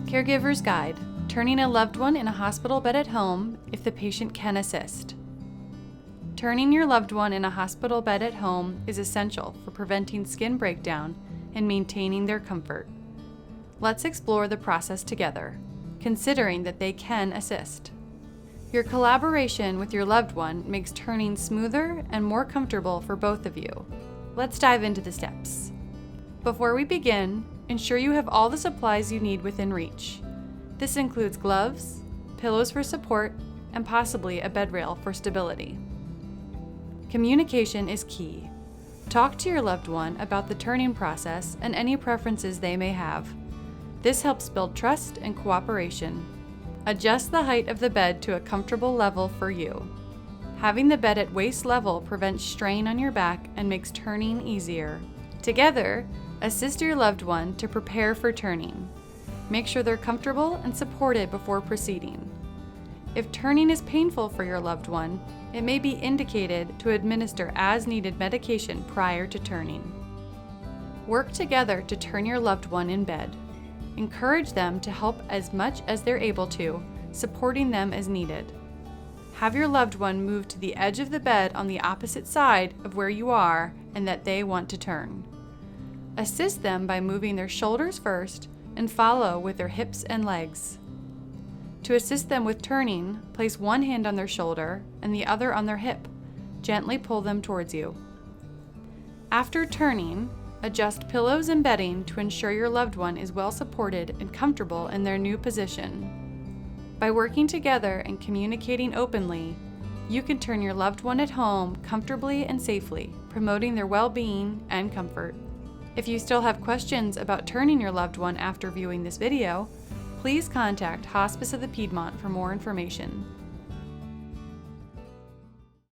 Caregiver's Guide: Turning a loved one in a hospital bed at home if the patient can assist. Turning your loved one in a hospital bed at home is essential for preventing skin breakdown and maintaining their comfort. Let's explore the process together, considering that they can assist. Your collaboration with your loved one makes turning smoother and more comfortable for both of you. Let's dive into the steps. Before we begin, ensure you have all the supplies you need within reach. This includes gloves, pillows for support, and possibly a bed rail for stability. Communication is key. Talk to your loved one about the turning process and any preferences they may have. This helps build trust and cooperation. Adjust the height of the bed to a comfortable level for you. Having the bed at waist level prevents strain on your back and makes turning easier. Together, assist your loved one to prepare for turning. Make sure they're comfortable and supported before proceeding. If turning is painful for your loved one, it may be indicated to administer as-needed medication prior to turning. Work together to turn your loved one in bed. Encourage them to help as much as they're able to, supporting them as needed. Have your loved one move to the edge of the bed on the opposite side of where you are and that they want to turn. Assist them by moving their shoulders first and follow with their hips and legs. To assist them with turning, place one hand on their shoulder and the other on their hip. Gently pull them towards you. After turning, adjust pillows and bedding to ensure your loved one is well supported and comfortable in their new position. By working together and communicating openly, you can turn your loved one at home comfortably and safely, promoting their well-being and comfort. If you still have questions about turning your loved one after viewing this video, please contact Hospice of the Piedmont for more information.